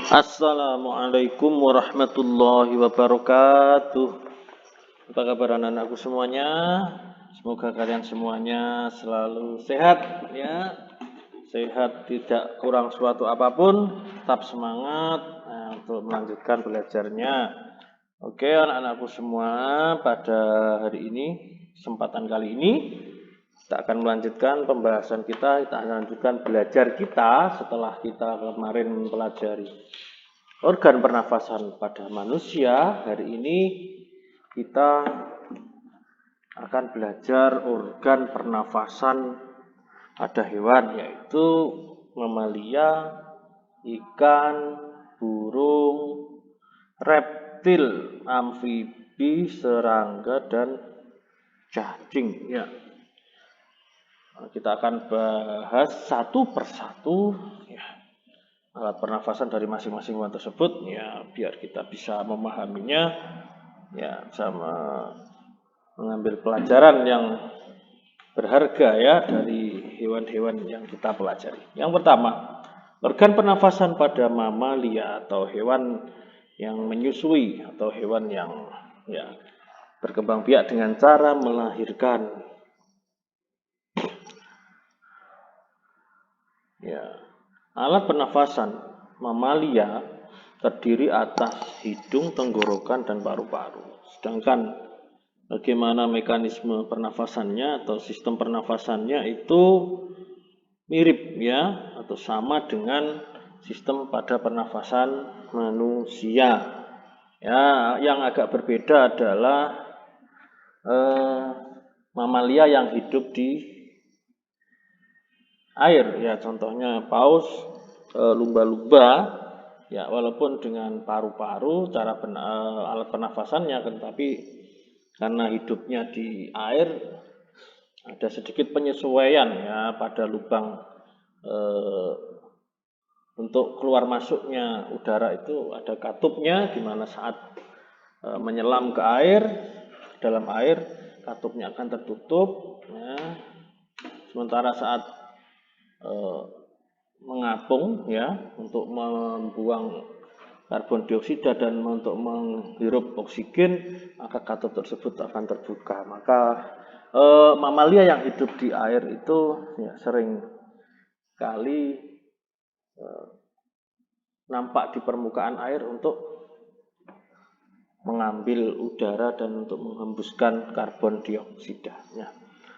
Assalamualaikum warahmatullahi wabarakatuh. Apa kabar anak-anakku semuanya? Semoga kalian semuanya selalu sehat ya. Sehat, tidak kurang suatu apapun, tetap semangat untuk melanjutkan belajarnya. Oke anak-anakku semua, pada hari ini, kesempatan kali ini kita akan melanjutkan pembahasan kita akan melanjutkan belajar kita setelah kita kemarin mempelajari organ pernafasan pada manusia. Hari ini kita akan belajar organ pernafasan pada hewan, yaitu mamalia, ikan, burung, reptil, amfibi, serangga, dan cacing ya. Kita akan bahas satu persatu ya, alat pernafasan dari masing-masing hewan tersebut ya, biar kita bisa memahaminya ya, bisa mengambil pelajaran yang berharga ya dari hewan-hewan yang kita pelajari. Yang pertama, organ pernafasan pada mamalia atau hewan yang menyusui atau hewan yang ya berkembang biak dengan cara melahirkan. Ya, alat pernafasan mamalia terdiri atas hidung, tenggorokan, dan paru-paru. Sedangkan bagaimana mekanisme pernafasannya atau sistem pernafasannya itu mirip ya, atau sama dengan sistem pada pernafasan manusia. Ya, yang agak berbeda adalah mamalia yang hidup di air ya, contohnya paus, lumba-lumba ya, walaupun dengan paru-paru cara alat pernafasannya, tetapi karena hidupnya di air ada sedikit penyesuaian ya pada lubang untuk keluar masuknya udara itu ada katupnya, di mana saat menyelam ke air, dalam air katupnya akan tertutup ya. Sementara saat mengapung ya, untuk membuang karbon dioksida dan untuk menghirup oksigen, maka katup tersebut akan terbuka. Maka mamalia yang hidup di air itu ya, sering kali nampak di permukaan air untuk mengambil udara dan untuk menghembuskan karbon dioksida ya.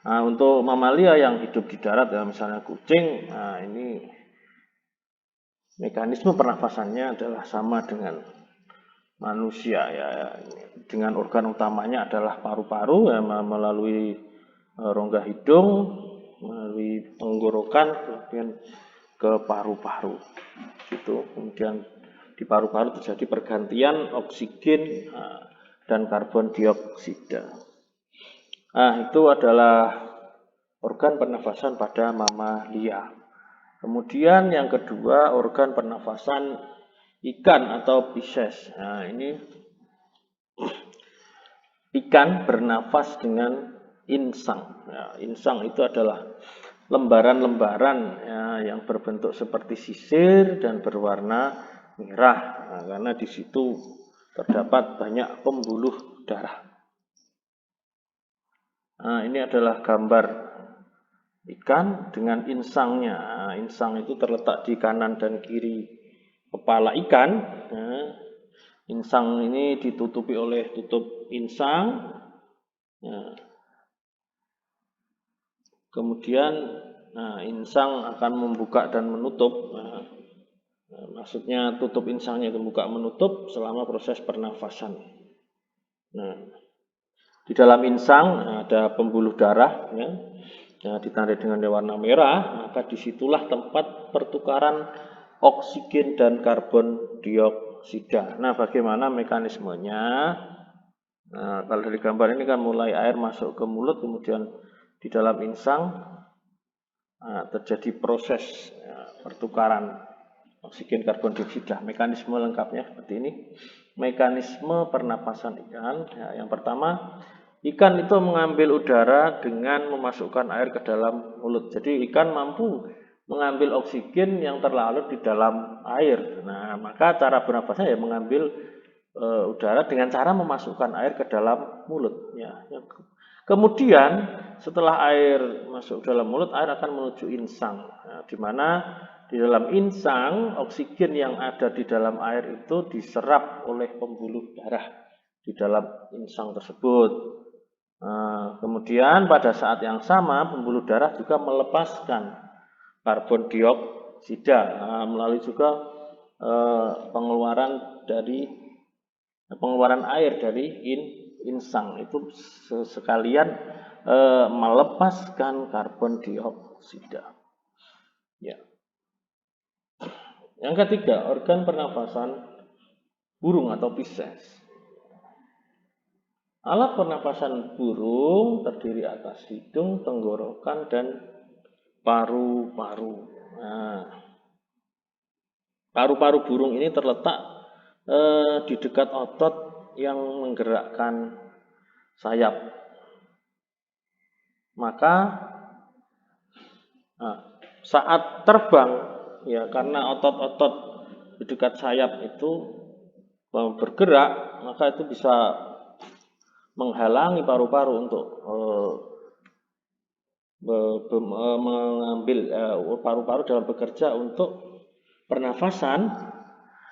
Nah, untuk mamalia yang hidup di darat ya, misalnya kucing, nah ini mekanisme pernafasannya adalah sama dengan manusia ya, dengan organ utamanya adalah paru-paru ya, melalui rongga hidung, melalui tenggorokan, kemudian ke paru-paru gitu. Kemudian di paru-paru terjadi pergantian oksigen dan karbon dioksida. Nah, itu adalah organ pernafasan pada mamalia. Kemudian yang kedua, organ pernafasan ikan atau Pisces. Nah, ini ikan bernafas dengan insang. Ya, insang itu adalah lembaran-lembaran ya, yang berbentuk seperti sisir dan berwarna merah. Nah, karena di situ terdapat banyak pembuluh darah. Nah, ini adalah gambar ikan dengan insangnya. Nah, insang itu terletak di kanan dan kiri kepala ikan. Nah, insang ini ditutupi oleh tutup insang. Nah, kemudian insang akan membuka dan menutup. Maksudnya tutup insangnya itu buka menutup selama proses pernafasan. Nah, di dalam insang ada pembuluh darah ya, ditandai dengan warna merah, maka disitulah tempat pertukaran oksigen dan karbon dioksida. Nah, bagaimana mekanismenya? Nah, kalau dari gambar ini kan mulai air masuk ke mulut, kemudian di dalam insang terjadi proses pertukaran oksigen karbon dioksida. Mekanisme lengkapnya seperti ini. Mekanisme pernapasan ikan ya, yang pertama, ikan itu mengambil udara dengan memasukkan air ke dalam mulut. Jadi ikan mampu mengambil oksigen yang terlarut di dalam air. Nah, maka cara bernafasnya ya mengambil udara dengan cara memasukkan air ke dalam mulut. Ya. Kemudian setelah air masuk dalam mulut, air akan menuju insang. Nah, di mana di dalam insang oksigen yang ada di dalam air itu diserap oleh pembuluh darah di dalam insang tersebut. Nah, kemudian pada saat yang sama pembuluh darah juga melepaskan karbon dioksida melalui juga pengeluaran air dari insang itu sekalian melepaskan karbon dioksida. Ya. Yang ketiga, organ pernapasan burung atau Pisces. Alat pernapasan burung terdiri atas hidung, tenggorokan, dan paru-paru. Nah, paru-paru burung ini terletak di dekat otot yang menggerakkan sayap. Maka saat terbang, ya karena otot-otot di dekat sayap itu bergerak, maka itu bisa menghalangi paru-paru untuk mengambil paru-paru dalam bekerja untuk pernafasan.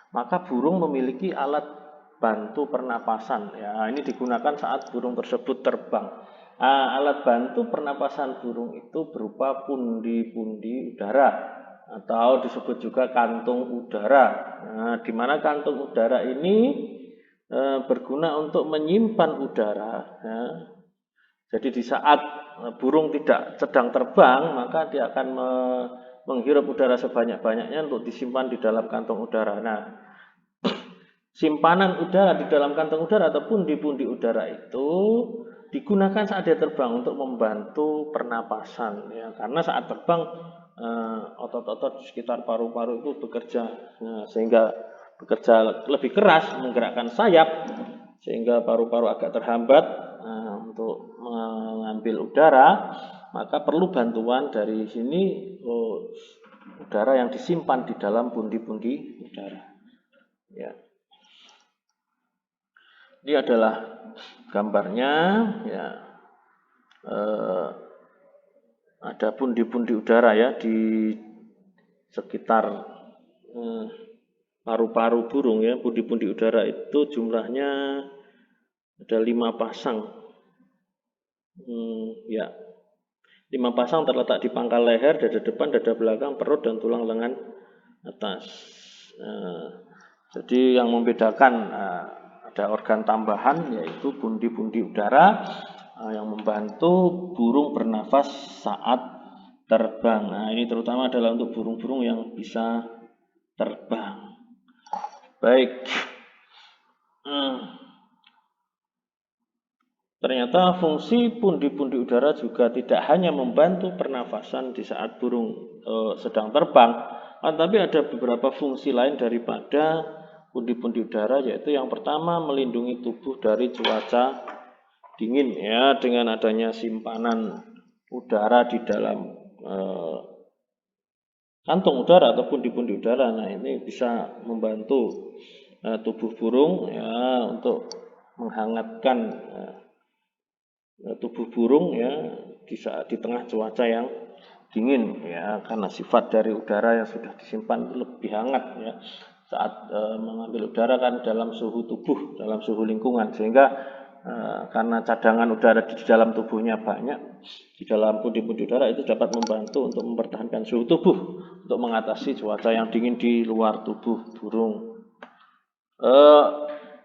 Maka burung memiliki alat bantu pernapasan. Ya, ini digunakan saat burung tersebut terbang. Alat bantu pernapasan burung itu berupa pundi-pundi udara atau disebut juga kantung udara. Nah, di mana kantung udara ini berguna untuk menyimpan udara. Ya. Jadi di saat burung tidak sedang terbang, maka dia akan menghirup udara sebanyak-banyaknya untuk disimpan di dalam kantong udara. Nah, simpanan udara di dalam kantong udara atau pundi-pundi udara itu digunakan saat dia terbang untuk membantu pernapasan. Ya, karena saat terbang otot-otot di sekitar paru-paru itu bekerja, sehingga bekerja lebih keras menggerakkan sayap, sehingga paru-paru agak terhambat untuk mengambil udara. Maka perlu bantuan dari sini udara yang disimpan di dalam pundi-pundi udara. Ya. Ini adalah gambarnya. Ya. Ada pundi-pundi udara ya di sekitar paru-paru burung ya. Pundi-pundi udara itu jumlahnya ada 5 pasang. Ya. 5 pasang terletak di pangkal leher, dada depan, dada belakang, perut, dan tulang lengan atas. Jadi yang membedakan ada organ tambahan yaitu pundi-pundi udara yang membantu burung bernafas saat terbang. Nah, ini terutama adalah untuk burung-burung yang bisa terbang. Baik. Ternyata fungsi pundi-pundi udara juga tidak hanya membantu pernafasan di saat burung sedang terbang, tapi ada beberapa fungsi lain daripada pundi-pundi udara, yaitu yang pertama melindungi tubuh dari cuaca dingin ya, dengan adanya simpanan udara di dalam kantung udara atau pundi-pundi udara. Nah, ini bisa membantu tubuh burung ya untuk menghangatkan tubuh burung ya di tengah cuaca yang dingin ya, karena sifat dari udara yang sudah disimpan lebih hangat ya saat mengambil udara kan dalam suhu tubuh, dalam suhu lingkungan, sehingga karena cadangan udara di dalam tubuhnya banyak, di dalam pundi-pundi udara itu dapat membantu untuk mempertahankan suhu tubuh untuk mengatasi cuaca yang dingin di luar tubuh burung.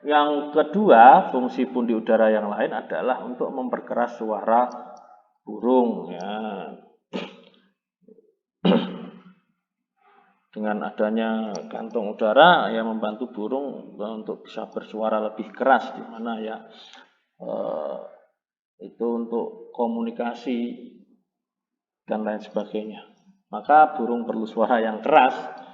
Yang kedua, fungsi pundi udara yang lain adalah untuk memperkeras suara burung ya. Dengan adanya kantong udara yang membantu burung untuk bisa bersuara lebih keras, di mana ya itu untuk komunikasi dan lain sebagainya. Maka burung perlu suara yang keras.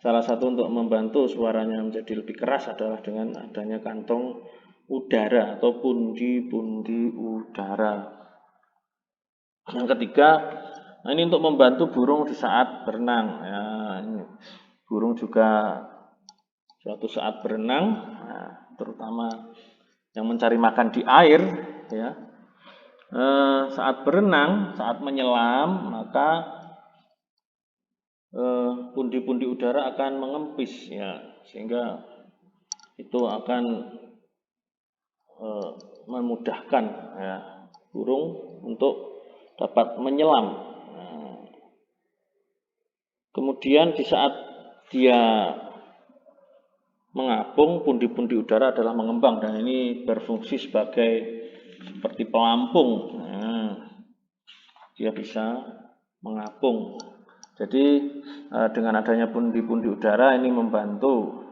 Salah satu untuk membantu suaranya menjadi lebih keras adalah dengan adanya kantong udara atau pundi-pundi udara. Yang ketiga, Nah, ini untuk membantu burung di saat berenang. Ya, ini burung juga suatu saat berenang, nah, terutama yang mencari makan di air, ya. Saat berenang, saat menyelam, maka pundi-pundi udara akan mengempis, ya, sehingga itu akan memudahkan, ya, burung untuk dapat menyelam. Nah, kemudian di saat dia mengapung, pundi-pundi udara adalah mengembang dan ini berfungsi sebagai seperti pelampung. Nah, dia bisa mengapung. Jadi dengan adanya pundi-pundi udara ini membantu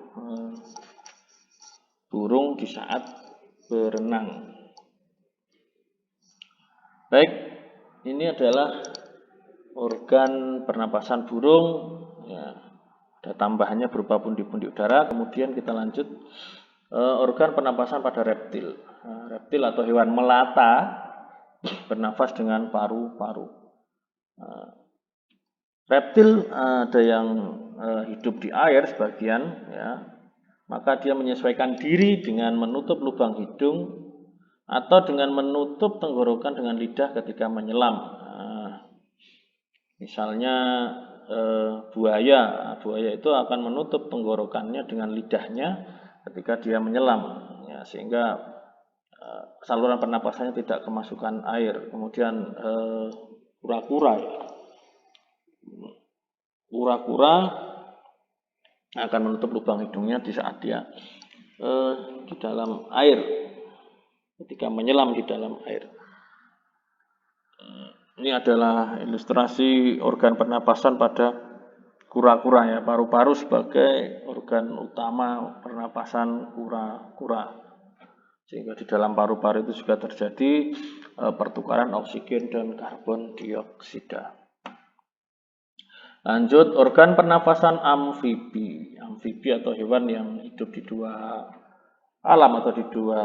burung di saat berenang. Baik, ini adalah organ pernapasan burung. Ya, ada tambahannya berupa pundi-pundi udara. Kemudian kita lanjut organ pernapasan pada reptil. Reptil atau hewan melata bernafas dengan paru-paru. Reptil ada yang hidup di air sebagian, ya, maka dia menyesuaikan diri dengan menutup lubang hidung atau dengan menutup tenggorokan dengan lidah ketika menyelam. Misalnya buaya itu akan menutup tenggorokannya dengan lidahnya ketika dia menyelam, ya, sehingga saluran pernapasannya tidak kemasukan air. Kemudian kura-kura akan menutup lubang hidungnya di saat dia di dalam air, ketika menyelam di dalam air. Ini adalah ilustrasi organ pernapasan pada kura-kura, ya, paru-paru sebagai organ utama pernapasan kura-kura. Sehingga di dalam paru-paru itu juga terjadi pertukaran oksigen dan karbon dioksida. Lanjut, organ pernapasan amfibi. Amfibi atau hewan yang hidup di dua alam atau di dua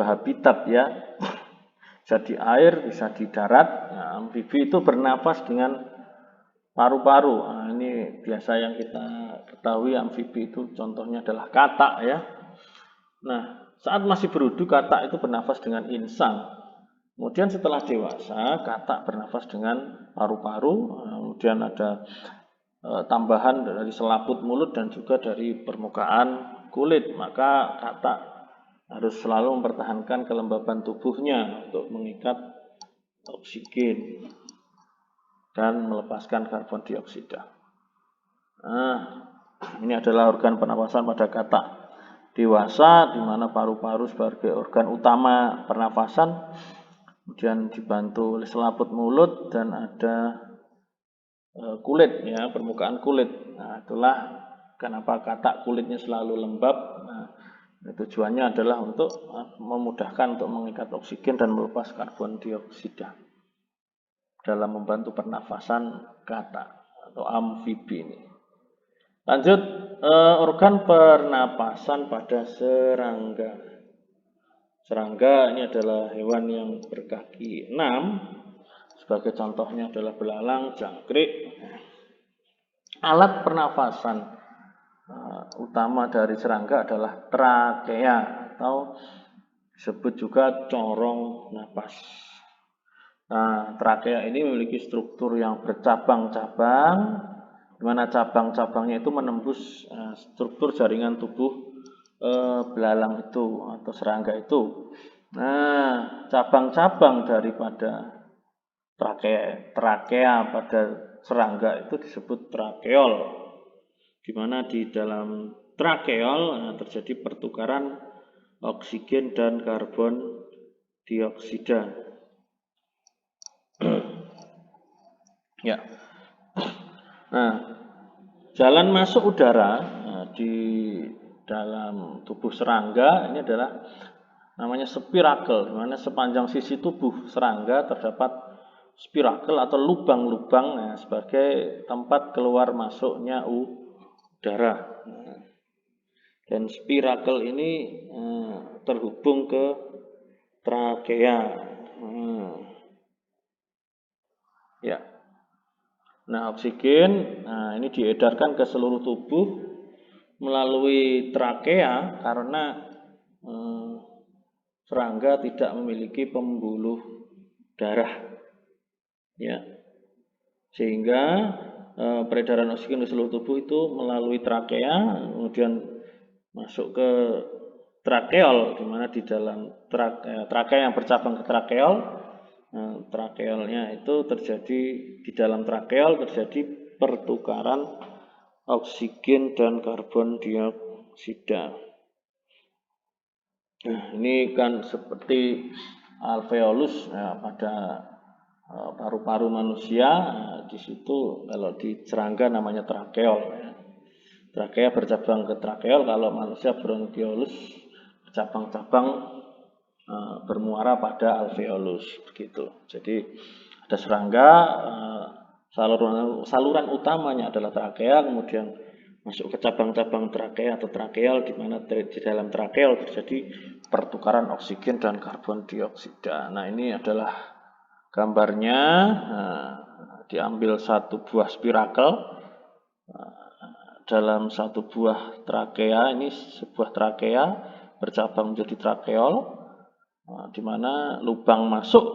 habitat, ya. Bisa di air, bisa di darat. Nah, amfibi itu bernapas dengan paru-paru. Nah, ini biasa yang kita ketahui amfibi itu contohnya adalah katak, ya. Nah, saat masih berudu katak itu bernafas dengan insang. Kemudian setelah dewasa katak bernafas dengan paru-paru. Kemudian ada tambahan dari selaput mulut dan juga dari permukaan kulit. Maka katak harus selalu mempertahankan kelembaban tubuhnya untuk mengikat oksigen dan melepaskan karbon dioksida. Nah, ini adalah organ pernapasan pada katak dewasa, di mana paru-paru sebagai organ utama pernapasan, kemudian dibantu oleh selaput mulut dan ada kulit, ya, permukaan kulit. Nah, itulah kenapa katak kulitnya selalu lembab. Nah, tujuannya adalah untuk memudahkan untuk mengikat oksigen dan melepas karbon dioksida dalam membantu pernafasan katak atau amfibi ini. Lanjut, organ pernapasan pada serangga. Serangga ini adalah hewan yang berkaki 6. Sebagai contohnya adalah belalang, jangkrik. Alat pernafasan utama dari serangga adalah trakea atau disebut juga corong napas. Nah, trakea ini memiliki struktur yang bercabang-cabang, di mana cabang-cabangnya itu menembus struktur jaringan tubuh belalang itu atau serangga itu. Nah, cabang-cabang daripada trakea pada serangga itu disebut trakeol, di mana di dalam trakeol terjadi pertukaran oksigen dan karbon dioksida. Ya. Nah, jalan masuk udara di dalam tubuh serangga ini adalah namanya spirakel, di mana sepanjang sisi tubuh serangga terdapat spirakel atau lubang-lubang sebagai tempat keluar masuknya udara. Dan spirakel ini terhubung ke trakea. Ya. Nah, oksigen ini diedarkan ke seluruh tubuh melalui trakea karena serangga tidak memiliki pembuluh darah, ya, sehingga peredaran oksigen di seluruh tubuh itu melalui trakea, kemudian masuk ke trakeol, di mana di dalam trakea yang bercabang ke trakeol, trakeolnya itu terjadi di dalam trakeol terjadi pertukaran oksigen dan karbon dioksida. Nah, ini kan seperti alveolus pada paru-paru manusia. Di situ kalau di serangga namanya trakeol. Trakea bercabang ke trakeol, kalau manusia bronkiolus cabang-cabang bermuara pada alveolus begitu. Jadi ada serangga, saluran utamanya adalah trakea, kemudian masuk ke cabang-cabang trakea atau trakeol, di mana di dalam trakeol terjadi pertukaran oksigen dan karbon dioksida. Nah, ini adalah gambarnya. Diambil satu buah spirakel. Dalam satu buah trakea, ini sebuah trakea bercabang menjadi trakeol, di mana lubang masuk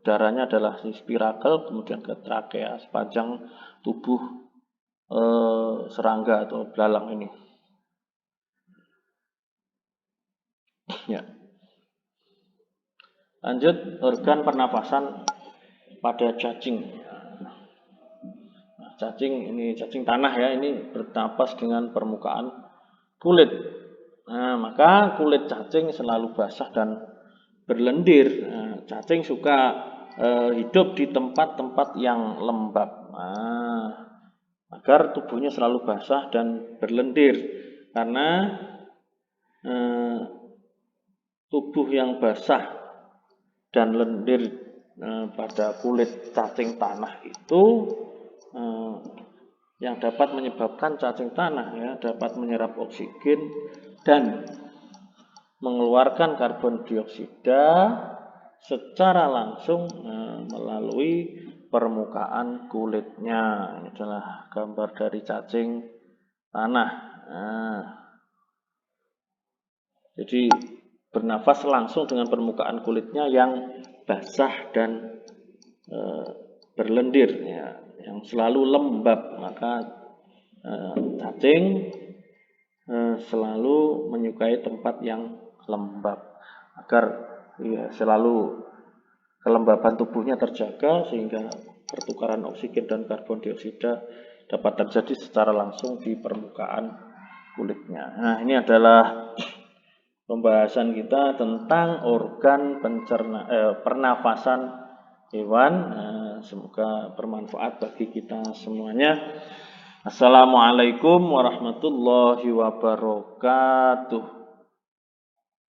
udaranya adalah spirakel, kemudian ke trakea sepanjang tubuh serangga atau belalang ini. Ya. Lanjut, organ pernafasan pada cacing. Cacing ini cacing tanah ya, ini bernapas dengan permukaan kulit. Nah, maka kulit cacing selalu basah dan berlendir. Nah, cacing suka hidup di tempat-tempat yang lembab. Nah, agar tubuhnya selalu basah dan berlendir. Karena tubuh yang basah dan lendir pada kulit cacing tanah itu yang dapat menyebabkan cacing tanah ya dapat menyerap oksigen dan mengeluarkan karbon dioksida secara langsung melalui permukaan kulitnya. Ini adalah gambar dari cacing tanah. Jadi bernafas langsung dengan permukaan kulitnya yang basah dan berlendir ya, yang selalu lembab. Maka cacing selalu menyukai tempat yang lembab agar ya, selalu kelembaban tubuhnya terjaga sehingga pertukaran oksigen dan karbon dioksida dapat terjadi secara langsung di permukaan kulitnya. Nah, ini adalah pembahasan kita tentang organ pernafasan hewan. Semoga bermanfaat bagi kita semuanya. Assalamualaikum warahmatullahi wabarakatuh.